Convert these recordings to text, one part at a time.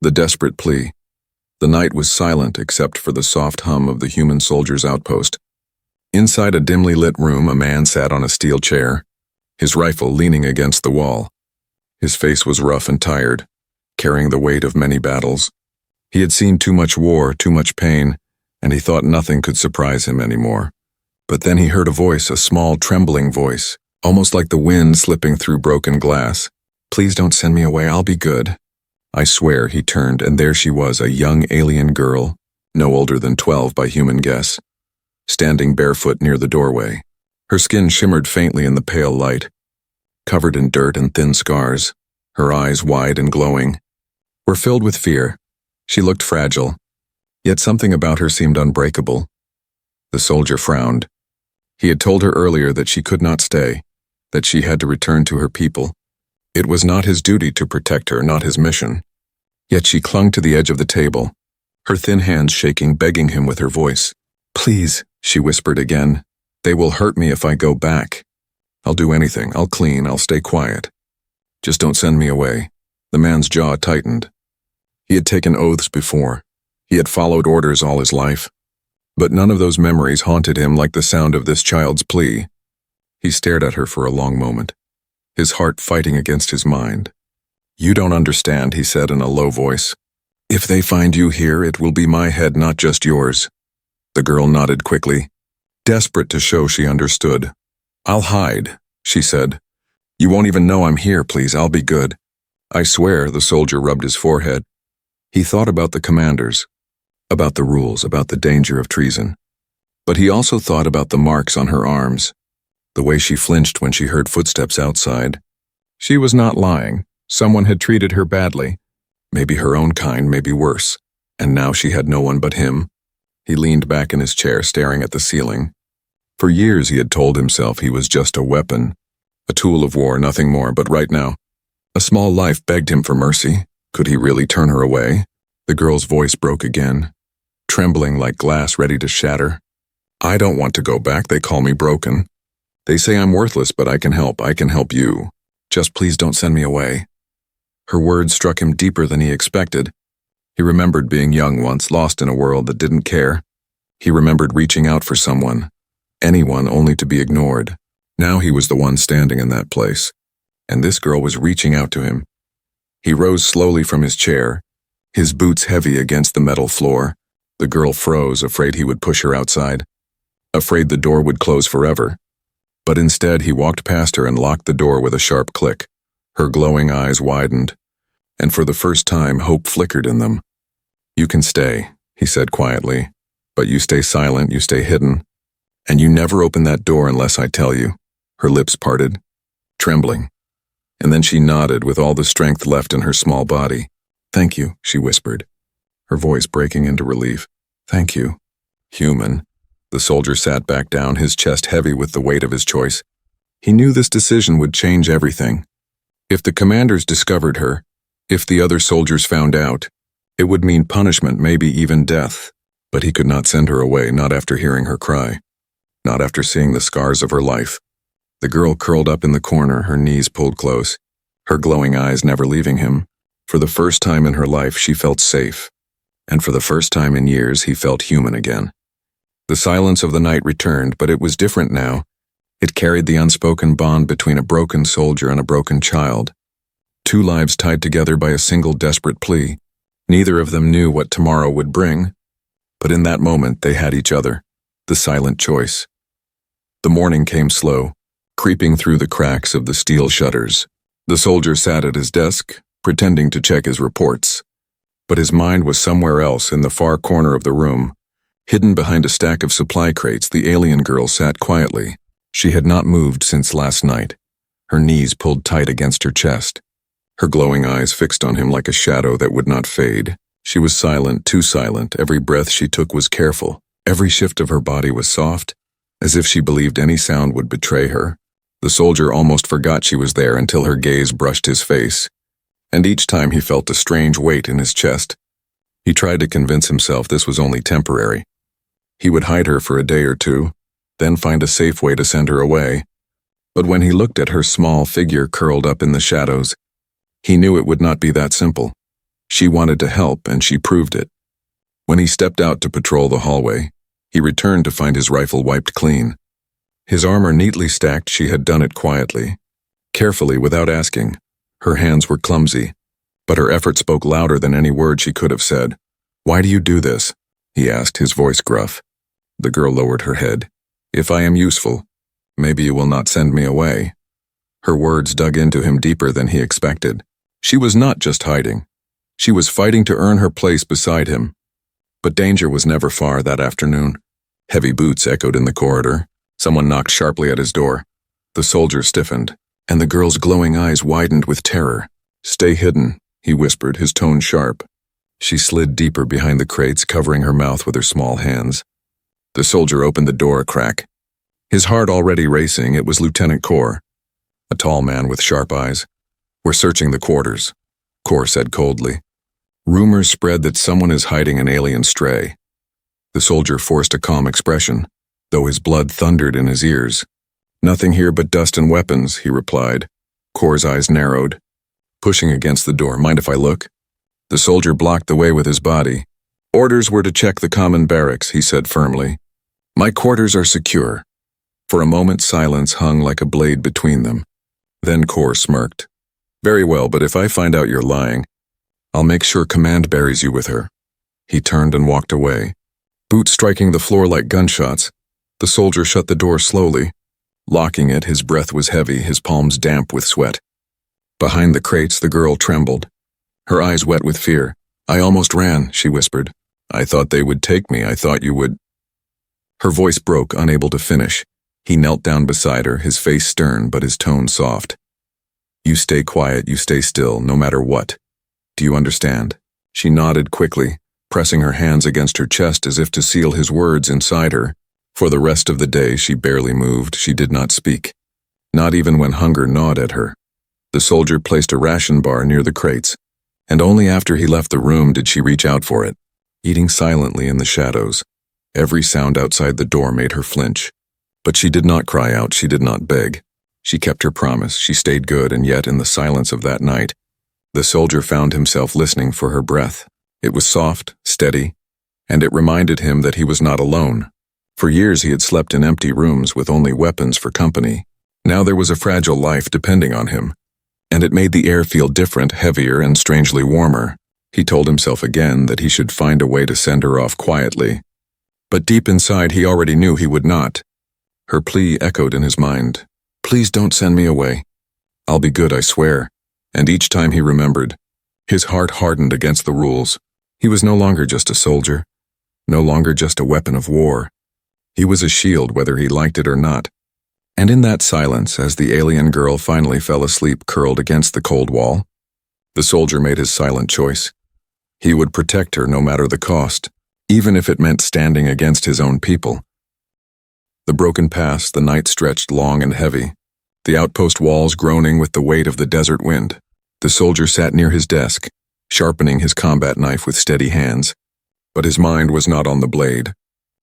The desperate plea. The night was silent except for the soft hum of the human soldier's outpost. Inside a dimly lit room, a man sat on a steel chair, his rifle leaning against the wall. His face was rough and tired, carrying the weight of many battles. He had seen too much war, too much pain, and he thought nothing could surprise him anymore. But then he heard a voice, a small, trembling voice, almost like the wind slipping through broken glass. "Please don't send me away, I'll be good." I swear, he turned, and there she was, a young alien girl, no older than 12 by human guess, standing barefoot near the doorway. Her skin shimmered faintly in the pale light, covered in dirt and thin scars. Her eyes, wide and glowing, were filled with fear. She looked fragile, yet something about her seemed unbreakable. The soldier frowned. He had told her earlier that she could not stay, that she had to return to her people. It was not his duty to protect her, not his mission. Yet she clung to the edge of the table, her thin hands shaking, begging him with her voice. "Please," she whispered again. "They will hurt me if I go back. I'll do anything. I'll clean. I'll stay quiet. Just don't send me away." The man's jaw tightened. He had taken oaths before. He had followed orders all his life. But none of those memories haunted him like the sound of this child's plea. He stared at her for a long moment, his heart fighting against his mind. "You don't understand," he said in a low voice. "If they find you here, it will be my head, not just yours." The girl nodded quickly, desperate to show she understood. "I'll hide," she said. "You won't even know I'm here, please. I'll be good." "I swear," the soldier rubbed his forehead. He thought about the commanders, about the rules, about the danger of treason. But he also thought about the marks on her arms, the way she flinched when she heard footsteps outside. She was not lying. Someone had treated her badly. Maybe her own kind, maybe worse. And now she had no one but him. He leaned back in his chair, staring at the ceiling. For years he had told himself he was just a weapon, a tool of war, nothing more. But right now, a small life begged him for mercy. Could he really turn her away? The girl's voice broke again, trembling like glass ready to shatter. "I don't want to go back. They call me broken. They say I'm worthless, but I can help. I can help you. Just please don't send me away." Her words struck him deeper than he expected. He remembered being young once, lost in a world that didn't care. He remembered reaching out for someone, anyone, only to be ignored. Now he was the one standing in that place, and this girl was reaching out to him. He rose slowly from his chair, his boots heavy against the metal floor. The girl froze, afraid he would push her outside, afraid the door would close forever. But instead he walked past her and locked the door with a sharp click. Her glowing eyes widened, and for the first time hope flickered in them. "You can stay," he said quietly, "but you stay silent, you stay hidden, and you never open that door unless I tell you." Her lips parted, trembling, and then she nodded with all the strength left in her small body. "Thank you," she whispered, her voice breaking into relief. "Thank you." Human. The soldier sat back down, his chest heavy with the weight of his choice. He knew this decision would change everything. If the commanders discovered her, if the other soldiers found out, it would mean punishment, maybe even death. But he could not send her away, not after hearing her cry, not after seeing the scars of her life. The girl curled up in the corner, her knees pulled close, her glowing eyes never leaving him. For the first time in her life, she felt safe, and for the first time in years, he felt human again. The silence of the night returned, but it was different now. It carried the unspoken bond between a broken soldier and a broken child. Two lives tied together by a single desperate plea. Neither of them knew what tomorrow would bring, but in that moment they had each other, the silent choice. The morning came slow, creeping through the cracks of the steel shutters. The soldier sat at his desk, pretending to check his reports. But his mind was somewhere else, in the far corner of the room. Hidden behind a stack of supply crates, the alien girl sat quietly. She had not moved since last night, her knees pulled tight against her chest, her glowing eyes fixed on him like a shadow that would not fade. She was silent, too silent. Every breath she took was careful. Every shift of her body was soft, as if she believed any sound would betray her. The soldier almost forgot she was there until her gaze brushed his face, and each time he felt a strange weight in his chest. He tried to convince himself this was only temporary. He would hide her for a day or two, then find a safe way to send her away. But when he looked at her small figure curled up in the shadows, he knew it would not be that simple. She wanted to help, and she proved it. When he stepped out to patrol the hallway, he returned to find his rifle wiped clean. His armor neatly stacked. She had done it quietly, carefully, without asking. Her hands were clumsy, but her effort spoke louder than any word she could have said. "Why do you do this?" he asked, his voice gruff. The girl lowered her head. "If I am useful, maybe you will not send me away." Her words dug into him deeper than he expected. She was not just hiding. She was fighting to earn her place beside him. But danger was never far that afternoon. Heavy boots echoed in the corridor. Someone knocked sharply at his door. The soldier stiffened, and the girl's glowing eyes widened with terror. "Stay hidden," he whispered, his tone sharp. She slid deeper behind the crates, covering her mouth with her small hands. The soldier opened the door a crack. His heart already racing, it was Lieutenant Kor, a tall man with sharp eyes. "We're searching the quarters," Kor said coldly. "Rumors spread that someone is hiding an alien stray." The soldier forced a calm expression, though his blood thundered in his ears. "Nothing here but dust and weapons," he replied. Kor's eyes narrowed, pushing against the door. "Mind if I look?" The soldier blocked the way with his body. "Orders were to check the common barracks," he said firmly. "My quarters are secure." For a moment silence hung like a blade between them. Then Kor smirked. "Very well, but if I find out you're lying, I'll make sure command buries you with her." He turned and walked away. Boots striking the floor like gunshots, the soldier shut the door slowly. Locking it, his breath was heavy, his palms damp with sweat. Behind the crates, the girl trembled, her eyes wet with fear. "I almost ran," she whispered. "I thought they would take me. I thought you would—" Her voice broke, unable to finish. He knelt down beside her, his face stern but his tone soft. "You stay quiet, you stay still, no matter what. Do you understand?" She nodded quickly, pressing her hands against her chest as if to seal his words inside her. For the rest of the day she barely moved, she did not speak, not even when hunger gnawed at her. The soldier placed a ration bar near the crates, and only after he left the room did she reach out for it, eating silently in the shadows. Every sound outside the door made her flinch. But she did not cry out, she did not beg. She kept her promise, she stayed good, and yet in the silence of that night, the soldier found himself listening for her breath. It was soft, steady, and it reminded him that he was not alone. For years he had slept in empty rooms with only weapons for company. Now there was a fragile life depending on him, and it made the air feel different, heavier, and strangely warmer. He told himself again that he should find a way to send her off quietly. But deep inside he already knew he would not. Her plea echoed in his mind. "Please don't send me away. I'll be good, I swear." And each time he remembered, his heart hardened against the rules. He was no longer just a soldier, no longer just a weapon of war. He was a shield whether he liked it or not. And in that silence, as the alien girl finally fell asleep curled against the cold wall, the soldier made his silent choice. He would protect her no matter the cost, even if it meant standing against his own people. The broken pass, the night stretched long and heavy, the outpost walls groaning with the weight of the desert wind. The soldier sat near his desk, sharpening his combat knife with steady hands. But his mind was not on the blade.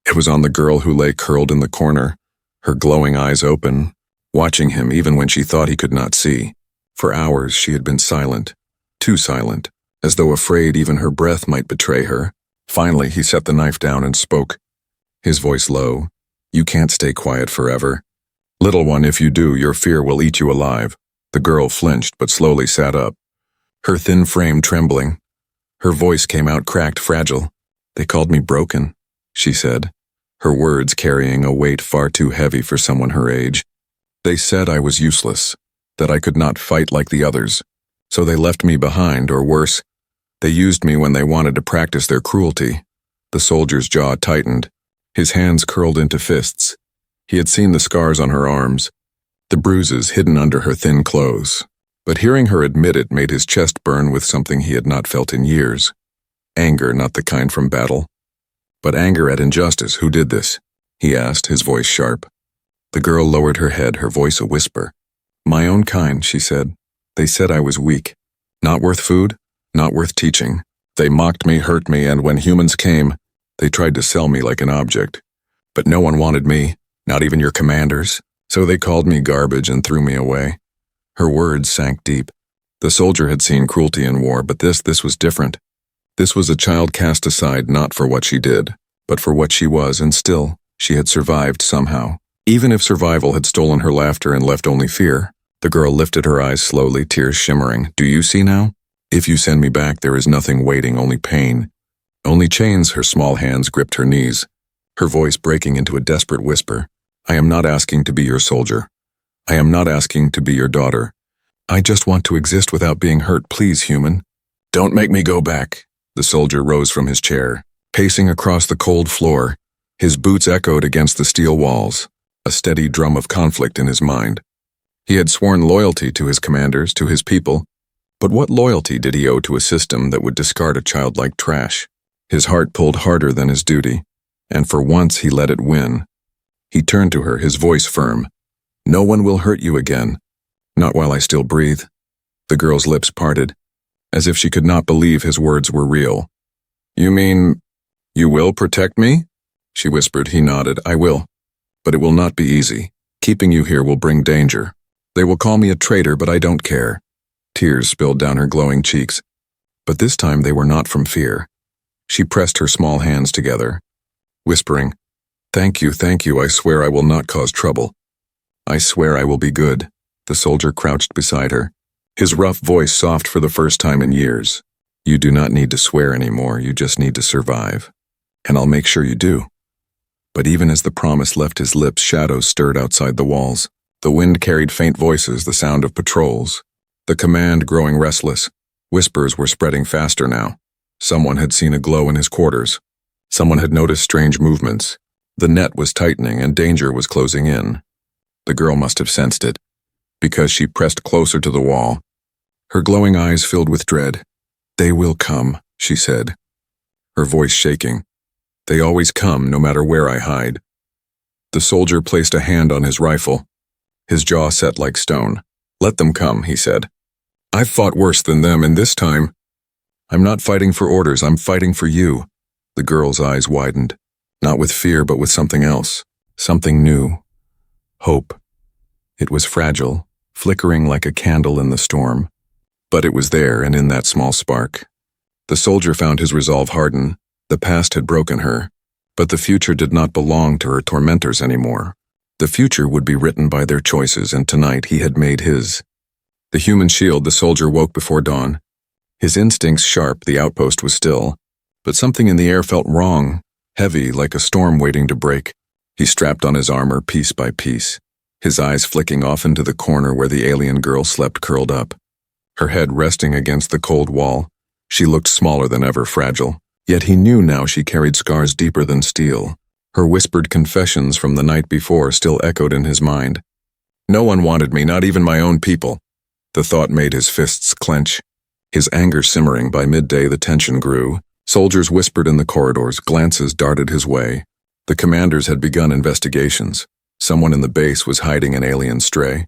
It was on the girl who lay curled in the corner, her glowing eyes open, watching him even when she thought he could not see. For hours she had been silent, too silent, as though afraid even her breath might betray her. Finally he set the knife down and spoke, his voice low. "You can't stay quiet forever. Little one, if you do, your fear will eat you alive." The girl flinched but slowly sat up, her thin frame trembling. Her voice came out cracked, fragile. "They called me broken," she said, her words carrying a weight far too heavy for someone her age. "They said I was useless, that I could not fight like the others. So they left me behind, or worse, they used me when they wanted to practice their cruelty." The soldier's jaw tightened, his hands curled into fists. He had seen the scars on her arms, the bruises hidden under her thin clothes. But hearing her admit it made his chest burn with something he had not felt in years. Anger, not the kind from battle, but anger at injustice. "Who did this?" he asked, his voice sharp. The girl lowered her head, her voice a whisper. "My own kind," she said. "They said I was weak, not worth food, not worth teaching. They mocked me, hurt me, and when humans came, they tried to sell me like an object. But no one wanted me, not even your commanders, so they called me garbage and threw me away." Her words sank deep. The soldier had seen cruelty in war, but this was different. This was a child cast aside not for what she did, but for what she was, and still, she had survived somehow. Even if survival had stolen her laughter and left only fear. The girl lifted her eyes slowly, tears shimmering. Do you see now? If you send me back, there is nothing waiting, only pain. Only chains. Her small hands gripped her knees, her voice breaking into a desperate whisper. I am not asking to be your soldier. I am not asking to be your daughter. I just want to exist without being hurt, please, human. Don't make me go back. The soldier rose from his chair, pacing across the cold floor. His boots echoed against the steel walls, a steady drum of conflict in his mind. He had sworn loyalty to his commanders, to his people, but what loyalty did he owe to a system that would discard a child like trash? His heart pulled harder than his duty, and for once he let it win. He turned to her, his voice firm. No one will hurt you again. Not while I still breathe. The girl's lips parted, as if she could not believe his words were real. You mean, you will protect me? She whispered. He nodded. I will, but it will not be easy. Keeping you here will bring danger. They will call me a traitor, but I don't care. Tears spilled down her glowing cheeks, but this time they were not from fear. She pressed her small hands together, whispering, thank you, I swear I will not cause trouble. I swear I will be good. The soldier crouched beside her, his rough voice soft for the first time in years. You do not need to swear anymore, you just need to survive. And I'll make sure you do. But even as the promise left his lips, shadows stirred outside the walls. The wind carried faint voices, the sound of patrols. The command growing restless. Whispers were spreading faster now. Someone had seen a glow in his quarters. Someone had noticed strange movements. The net was tightening and danger was closing in. The girl must have sensed it, because she pressed closer to the wall. Her glowing eyes filled with dread. They will come, she said, her voice shaking. They always come, no matter where I hide. The soldier placed a hand on his rifle, his jaw set like stone. Let them come, he said. I've fought worse than them, and this time, I'm not fighting for orders, I'm fighting for you. The girl's eyes widened, not with fear, but with something else, something new. Hope. It was fragile, flickering like a candle in the storm. But it was there, and in that small spark. The soldier found his resolve harden. The past had broken her, but the future did not belong to her tormentors anymore. The future would be written by their choices, and tonight he had made his. The human shield, the soldier woke before dawn. His instincts sharp, the outpost was still, but something in the air felt wrong, heavy like a storm waiting to break. He strapped on his armor piece by piece, his eyes flicking off into the corner where the alien girl slept curled up. Her head resting against the cold wall, she looked smaller than ever, fragile. Yet he knew now she carried scars deeper than steel. Her whispered confessions from the night before still echoed in his mind. No one wanted me, not even my own people. The thought made his fists clench. His anger simmering, by midday the tension grew. Soldiers whispered in the corridors, glances darted his way. The commanders had begun investigations. Someone in the base was hiding an alien stray.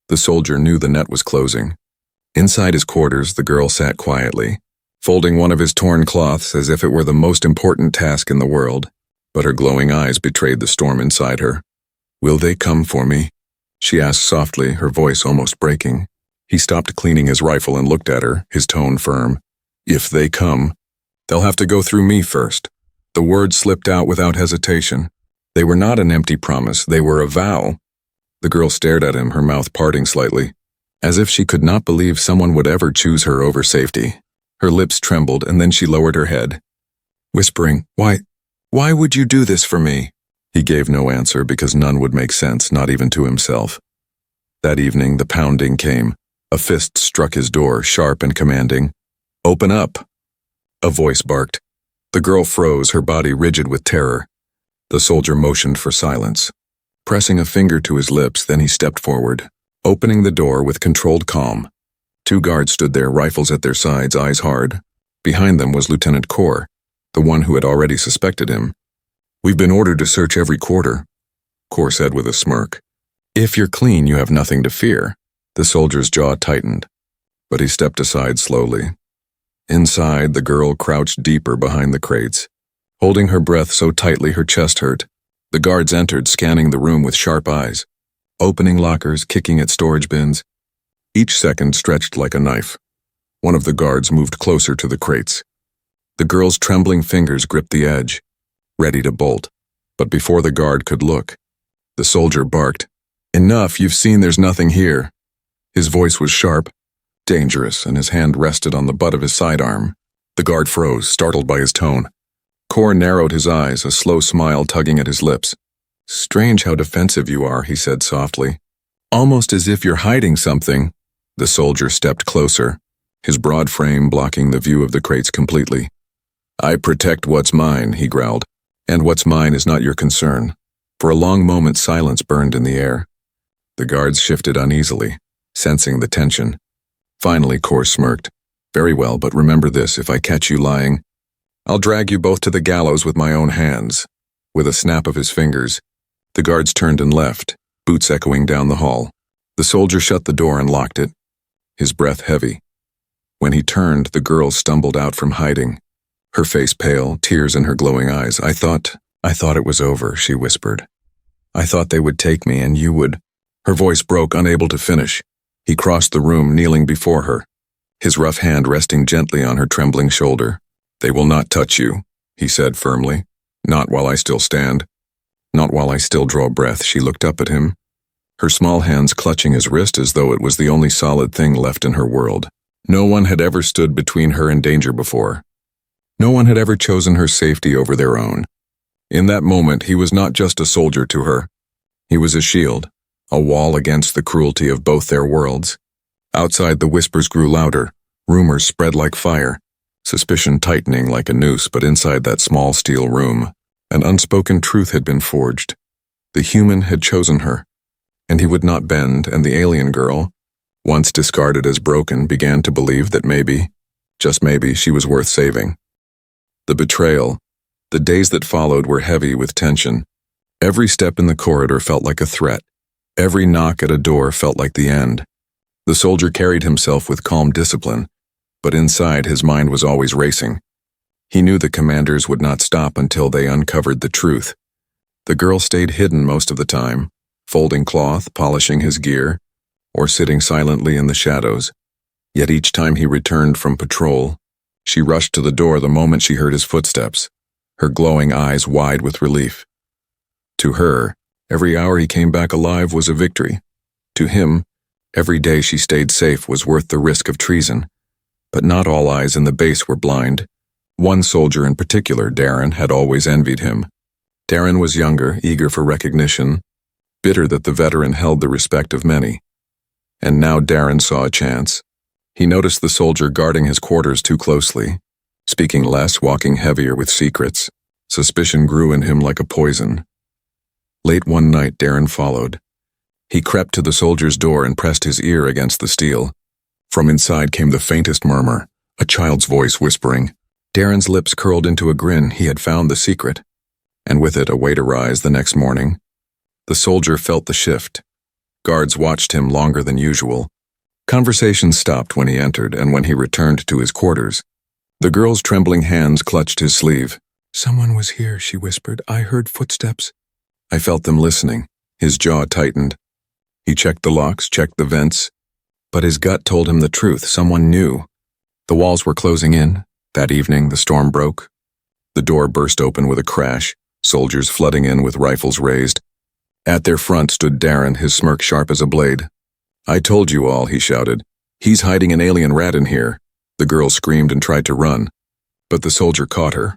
The soldier knew the net was closing. Inside his quarters, the girl sat quietly, folding one of his torn cloths as if it were the most important task in the world. But her glowing eyes betrayed the storm inside her. Will they come for me? She asked softly, her voice almost breaking. He stopped cleaning his rifle and looked at her, his tone firm. If they come, they'll have to go through me first. The words slipped out without hesitation. They were not an empty promise, they were a vow. The girl stared at him, her mouth parting slightly, as if she could not believe someone would ever choose her over safety. Her lips trembled, and then she lowered her head, whispering, Why would you do this for me? He gave no answer because none would make sense, not even to himself. That evening, the pounding came. A fist struck his door, sharp and commanding. Open up! A voice barked. The girl froze, her body rigid with terror. The soldier motioned for silence. Pressing a finger to his lips, then he stepped forward, opening the door with controlled calm. 2 guards stood there, rifles at their sides, eyes hard. Behind them was Lieutenant Kaur, the one who had already suspected him. We've been ordered to search every quarter, Kaur said with a smirk. If you're clean, you have nothing to fear. The soldier's jaw tightened, but he stepped aside slowly. Inside, the girl crouched deeper behind the crates, holding her breath so tightly her chest hurt. The guards entered, scanning the room with sharp eyes, opening lockers, kicking at storage bins. Each second stretched like a knife. One of the guards moved closer to the crates. The girl's trembling fingers gripped the edge, ready to bolt. But before the guard could look, the soldier barked, "Enough, you've seen there's nothing here." His voice was sharp, dangerous, and his hand rested on the butt of his sidearm. The guard froze, startled by his tone. Kor narrowed his eyes, a slow smile tugging at his lips. "Strange how defensive you are," he said softly. "Almost as if you're hiding something." The soldier stepped closer, his broad frame blocking the view of the crates completely. "I protect what's mine," he growled, "and what's mine is not your concern." For a long moment silence burned in the air. The guards shifted uneasily, sensing the tension. Finally, Kor smirked. "Very well, but remember this, if I catch you lying, I'll drag you both to the gallows with my own hands." With a snap of his fingers, the guards turned and left, boots echoing down the hall. The soldier shut the door and locked it, his breath heavy. When he turned, the girl stumbled out from hiding, her face pale, tears in her glowing eyes. I thought it was over," she whispered. "I thought they would take me and you would—" Her voice broke, unable to finish. He crossed the room, kneeling before her, his rough hand resting gently on her trembling shoulder. "They will not touch you," he said firmly. "Not while I still stand. Not while I still draw breath." She looked up at him, her small hands clutching his wrist as though it was the only solid thing left in her world. No one had ever stood between her and danger before. No one had ever chosen her safety over their own. In that moment, he was not just a soldier to her. He was a shield, a wall against the cruelty of both their worlds. Outside, the whispers grew louder, rumors spread like fire, suspicion tightening like a noose. But inside that small steel room, an unspoken truth had been forged. The human had chosen her, and he would not bend, and the alien girl, once discarded as broken, began to believe that maybe, just maybe, she was worth saving. The betrayal, the days that followed were heavy with tension. Every step in the corridor felt like a threat. Every knock at a door felt like the end. The soldier carried himself with calm discipline, but inside his mind was always racing. He knew the commanders would not stop until they uncovered the truth. The girl stayed hidden most of the time, folding cloth, polishing his gear, or sitting silently in the shadows. Yet each time he returned from patrol, she rushed to the door the moment she heard his footsteps, her glowing eyes wide with relief. To her, every hour he came back alive was a victory. To him, every day she stayed safe was worth the risk of treason. But not all eyes in the base were blind. One soldier in particular, Darren, had always envied him. Darren was younger, eager for recognition, bitter that the veteran held the respect of many. And now Darren saw a chance. He noticed the soldier guarding his quarters too closely, speaking less, walking heavier with secrets. Suspicion grew in him like a poison. Late one night, Darren followed. He crept to the soldier's door and pressed his ear against the steel. From inside came the faintest murmur, a child's voice whispering. Darren's lips curled into a grin. He had found the secret. And with it, a way to rise the next morning. The soldier felt the shift. Guards watched him longer than usual. Conversation stopped when he entered and when he returned to his quarters. The girl's trembling hands clutched his sleeve. "Someone was here," she whispered. "I heard footsteps." I felt them listening. His jaw tightened. He checked the locks, checked the vents. But his gut told him the truth. Someone knew. The walls were closing in. That evening, the storm broke. The door burst open with a crash, soldiers flooding in with rifles raised. At their front stood Darren, his smirk sharp as a blade. "I told you all," he shouted. "He's hiding an alien rat in here." The girl screamed and tried to run, but the soldier caught her,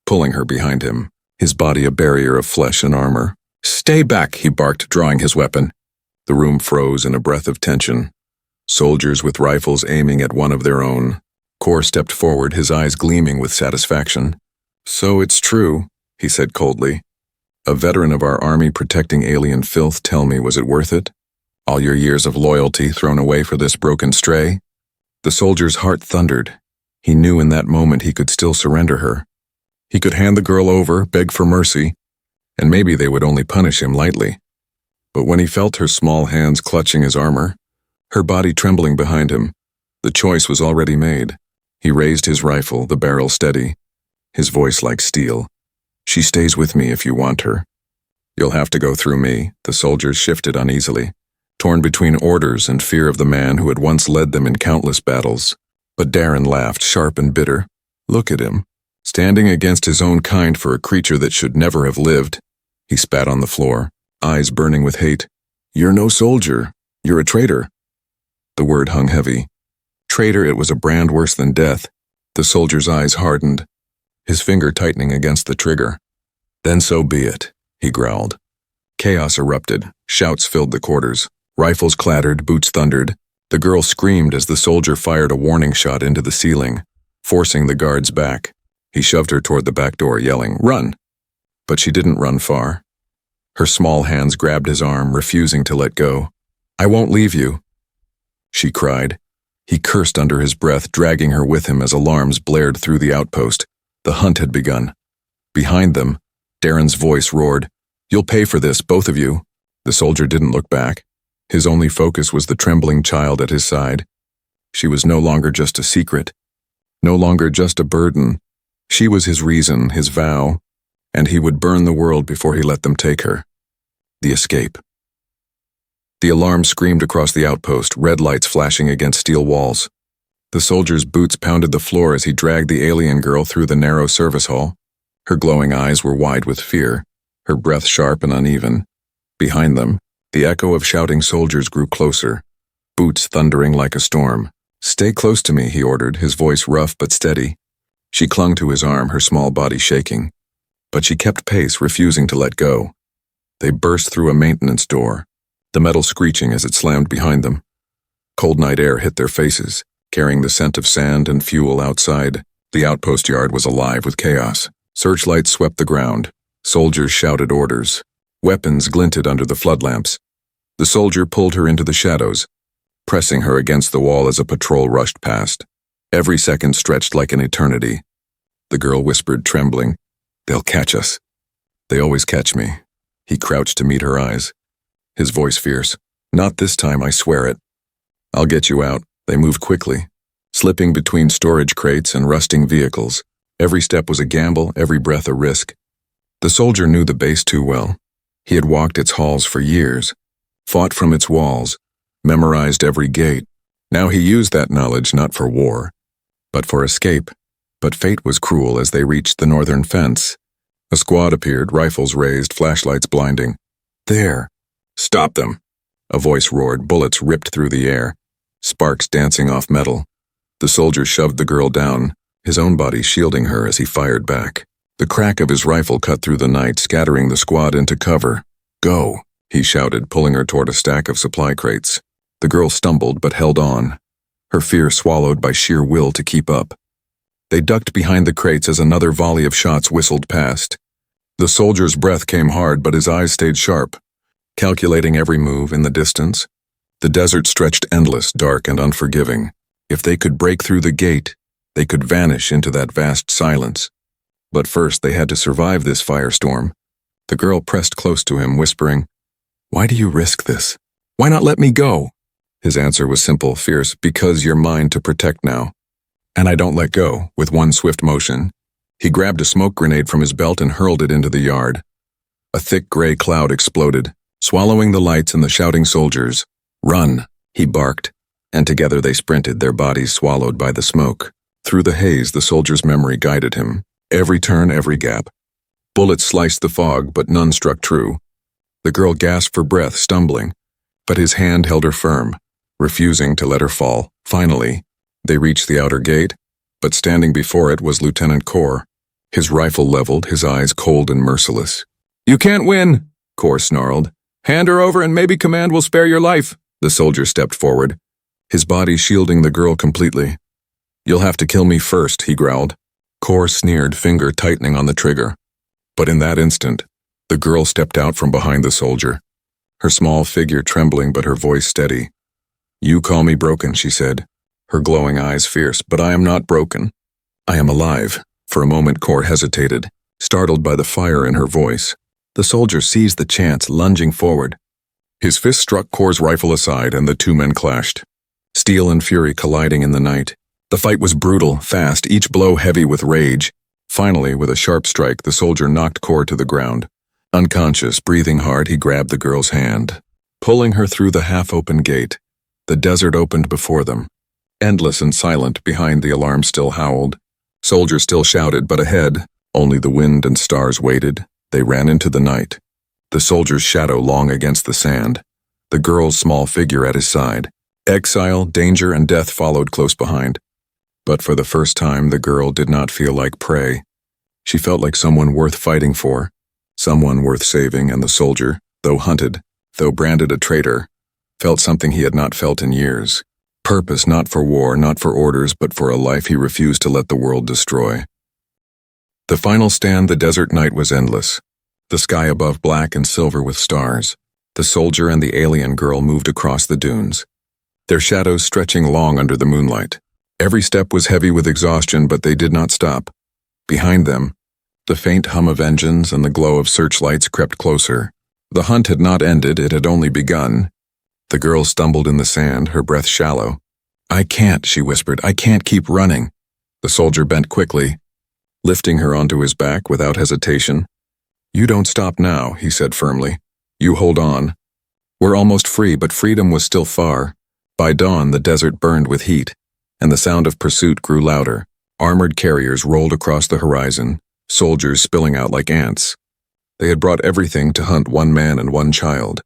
pulling her behind him, his body a barrier of flesh and armor. "Stay back," he barked, drawing his weapon. The room froze in a breath of tension. Soldiers with rifles aiming at one of their own. Kor stepped forward, his eyes gleaming with satisfaction. "So it's true," he said coldly. "A veteran of our army protecting alien filth. Tell me, was it worth it? All your years of loyalty thrown away for this broken stray?" The soldier's heart thundered. He knew in that moment he could still surrender her. He could hand the girl over, beg for mercy, and maybe they would only punish him lightly. But when he felt her small hands clutching his armor, her body trembling behind him, the choice was already made. He raised his rifle, the barrel steady, his voice like steel. "She stays with me if you want her." "You'll have to go through me." The soldiers shifted uneasily. torn between orders and fear of the man who had once led them in countless battles. But Darren laughed, sharp and bitter. Look at him, standing against his own kind for a creature that should never have lived. He spat on the floor, eyes burning with hate. You're no soldier. You're a traitor. The word hung heavy. Traitor, it was a brand worse than death. The soldier's eyes hardened, his finger tightening against the trigger. Then so be it, he growled. Chaos erupted. Shouts filled the quarters. Rifles clattered, boots thundered. The girl screamed as the soldier fired a warning shot into the ceiling, forcing the guards back. He shoved her toward the back door, yelling, "Run!" But she didn't run far. Her small hands grabbed his arm, refusing to let go. "I won't leave you," she cried. He cursed under his breath, dragging her with him as alarms blared through the outpost. The hunt had begun. Behind them, Darren's voice roared, "You'll pay for this, both of you." The soldier didn't look back. His only focus was the trembling child at his side. She was no longer just a secret, no longer just a burden. She was his reason, his vow, and he would burn the world before he let them take her. The escape. The alarm screamed across the outpost, red lights flashing against steel walls. The soldier's boots pounded the floor as he dragged the alien girl through the narrow service hall. Her glowing eyes were wide with fear, her breath sharp and uneven. Behind them, the echo of shouting soldiers grew closer, boots thundering like a storm. "Stay close to me," he ordered, his voice rough but steady. She clung to his arm, her small body shaking. But she kept pace, refusing to let go. They burst through a maintenance door, the metal screeching as it slammed behind them. Cold night air hit their faces, carrying the scent of sand and fuel outside. The outpost yard was alive with chaos. Searchlights swept the ground. Soldiers shouted orders. Weapons glinted under the floodlamps. The soldier pulled her into the shadows, pressing her against the wall as a patrol rushed past. Every second stretched like an eternity. The girl whispered, trembling, "They'll catch us. They always catch me." He crouched to meet her eyes, his voice fierce. "Not this time, I swear it. I'll get you out." They moved quickly, slipping between storage crates and rusting vehicles. Every step was a gamble, every breath a risk. The soldier knew the base too well. He had walked its halls for years, fought from its walls, memorized every gate. Now he used that knowledge not for war, but for escape. But fate was cruel as they reached the northern fence. A squad appeared, rifles raised, flashlights blinding. "There!" "Stop them!" A voice roared, bullets ripped through the air, sparks dancing off metal. The soldier shoved the girl down, his own body shielding her as he fired back. The crack of his rifle cut through the night, scattering the squad into cover. "Go!" he shouted, pulling her toward a stack of supply crates. The girl stumbled but held on, her fear swallowed by sheer will to keep up. They ducked behind the crates as another volley of shots whistled past. The soldier's breath came hard, but his eyes stayed sharp, calculating every move in the distance. The desert stretched endless, dark and unforgiving. If they could break through the gate, they could vanish into that vast silence. But first they had to survive this firestorm. The girl pressed close to him, whispering, "Why do you risk this? Why not let me go?" His answer was simple, fierce, "Because you're mine to protect now." "And I don't let go." With one swift motion, he grabbed a smoke grenade from his belt and hurled it into the yard. A thick gray cloud exploded, swallowing the lights and the shouting soldiers. "Run," he barked, and together they sprinted, their bodies swallowed by the smoke. Through the haze, the soldier's memory guided him. Every turn, every gap. Bullets sliced the fog, but none struck true. The girl gasped for breath, stumbling, but his hand held her firm, refusing to let her fall. Finally, they reached the outer gate, but standing before it was Lieutenant Core, his rifle leveled, his eyes cold and merciless. "You can't win," Core snarled. "Hand her over and maybe command will spare your life." The soldier stepped forward, his body shielding the girl completely. "You'll have to kill me first," he growled. Core sneered, finger tightening on the trigger. But in that instant, the girl stepped out from behind the soldier, her small figure trembling but her voice steady. "You call me broken," she said, her glowing eyes fierce, "but I am not broken. I am alive." For a moment, Core hesitated, startled by the fire in her voice. The soldier seized the chance, lunging forward. His fist struck Core's rifle aside, and the two men clashed, steel and fury colliding in the night. The fight was brutal, fast, each blow heavy with rage. Finally, with a sharp strike, the soldier knocked Core to the ground. Unconscious, breathing hard, he grabbed the girl's hand. pulling her through the half-open gate. The desert opened before them. Endless and silent, behind the alarm still howled. Soldiers still shouted, but ahead, only the wind and stars waited. They ran into the night. The soldier's shadow long against the sand. The girl's small figure at his side. Exile, danger, and death followed close behind. But for the first time, the girl did not feel like prey. She felt like someone worth fighting for, someone worth saving, and the soldier, though hunted, though branded a traitor, felt something he had not felt in years. Purpose not for war, not for orders, but for a life he refused to let the world destroy. The final stand, the desert night was endless. The sky above black and silver with stars. The soldier and the alien girl moved across the dunes, their shadows stretching long under the moonlight. Every step was heavy with exhaustion, but they did not stop. Behind them, the faint hum of engines and the glow of searchlights crept closer. The hunt had not ended, it had only begun. The girl stumbled in the sand, her breath shallow. "I can't," she whispered. "I can't keep running." The soldier bent quickly, lifting her onto his back without hesitation. "You don't stop now," he said firmly. "You hold on. We're almost free," but freedom was still far. By dawn, the desert burned with heat, and the sound of pursuit grew louder. Armored carriers rolled across the horizon, soldiers spilling out like ants. They had brought everything to hunt one man and one child.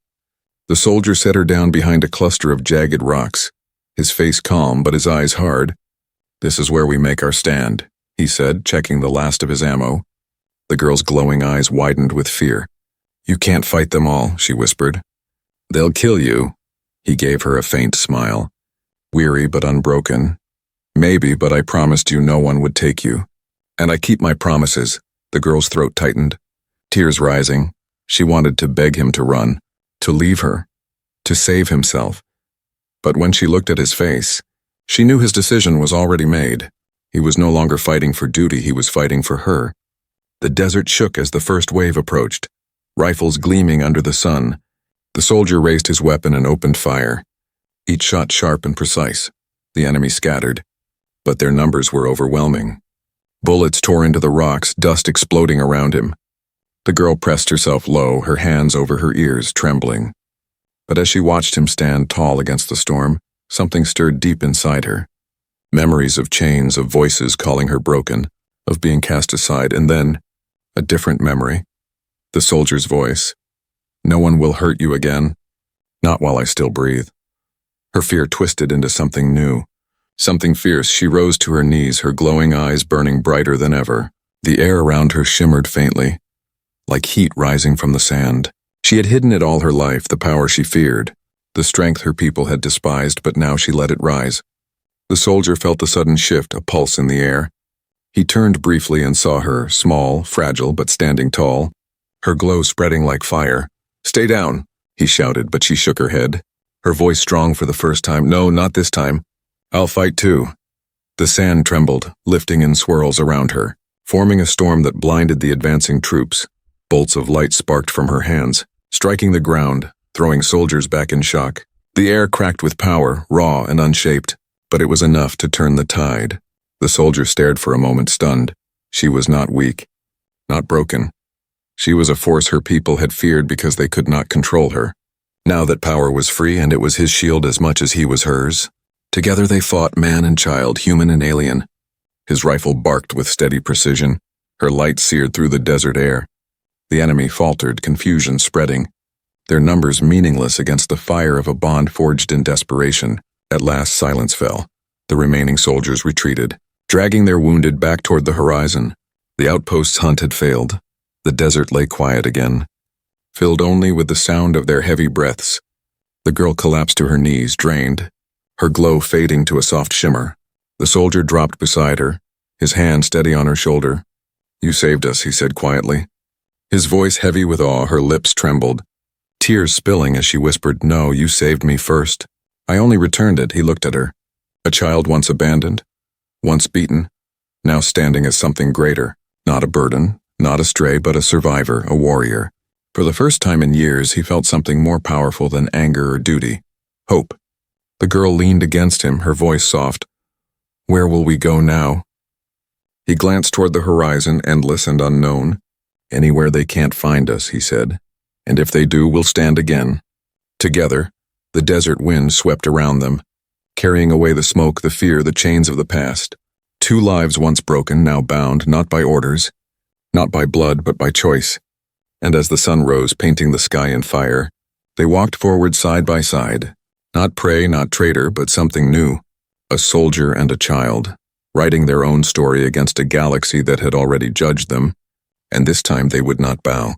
The soldier set her down behind a cluster of jagged rocks, his face calm but his eyes hard. "This is where we make our stand," he said, checking the last of his ammo. The girl's glowing eyes widened with fear. "You can't fight them all," she whispered. "They'll kill you." He gave her a faint smile. "Weary but unbroken. Maybe, but I promised you no one would take you. And I keep my promises." The girl's throat tightened, tears rising. She wanted to beg him to run, to leave her, to save himself. But when she looked at his face, she knew his decision was already made. He was no longer fighting for duty, he was fighting for her. The desert shook as the first wave approached, rifles gleaming under the sun. The soldier raised his weapon and opened fire, each shot sharp and precise. The enemy scattered, but their numbers were overwhelming. Bullets tore into the rocks, dust exploding around him. The girl pressed herself low, her hands over her ears, trembling. But as she watched him stand tall against the storm, something stirred deep inside her. Memories of chains, of voices calling her broken, of being cast aside, and then a different memory. The soldier's voice. "No one will hurt you again. Not while I still breathe." Her fear twisted into something new, something fierce. She rose to her knees, her glowing eyes burning brighter than ever. The air around her shimmered faintly, like heat rising from the sand. She had hidden it all her life, the power she feared, the strength her people had despised, but now she let it rise. The soldier felt the sudden shift, a pulse in the air. He turned briefly and saw her, small, fragile, but standing tall, her glow spreading like fire. "Stay down," he shouted, but she shook her head, her voice strong for the first time. "No, not this time. I'll fight too." The sand trembled, lifting in swirls around her, forming a storm that blinded the advancing troops. Bolts of light sparked from her hands, striking the ground, throwing soldiers back in shock. The air cracked with power, raw and unshaped, but it was enough to turn the tide. The soldier stared for a moment, stunned. She was not weak, not broken. She was a force her people had feared because they could not control her. Now that power was free, and it was his shield as much as he was hers. Together they fought, man and child, human and alien. His rifle barked with steady precision. Her light seared through the desert air. The enemy faltered, confusion spreading, their numbers meaningless against the fire of a bond forged in desperation. At last silence fell. The remaining soldiers retreated, dragging their wounded back toward the horizon. The outpost's hunt had failed. The desert lay quiet again, filled only with the sound of their heavy breaths. The girl collapsed to her knees, drained, her glow fading to a soft shimmer. The soldier dropped beside her, his hand steady on her shoulder. "You saved us," he said quietly. His voice heavy with awe, her lips trembled, tears spilling as she whispered, "No, you saved me first. I only returned it." He looked at her. A child once abandoned, once beaten, now standing as something greater, not a burden, not a stray, but a survivor, a warrior. For the first time in years, he felt something more powerful than anger or duty. Hope. The girl leaned against him, her voice soft. "Where will we go now?" He glanced toward the horizon, endless and unknown. "Anywhere they can't find us," he said. "And if they do, we'll stand again. Together, the desert wind swept around them, carrying away the smoke, the fear, the chains of the past. 2 lives once broken, now bound, not by orders, not by blood, but by choice. And as the sun rose, painting the sky in fire, they walked forward side by side. Not prey, not traitor, but something new. A soldier and a child, writing their own story against a galaxy that had already judged them, and this time they would not bow.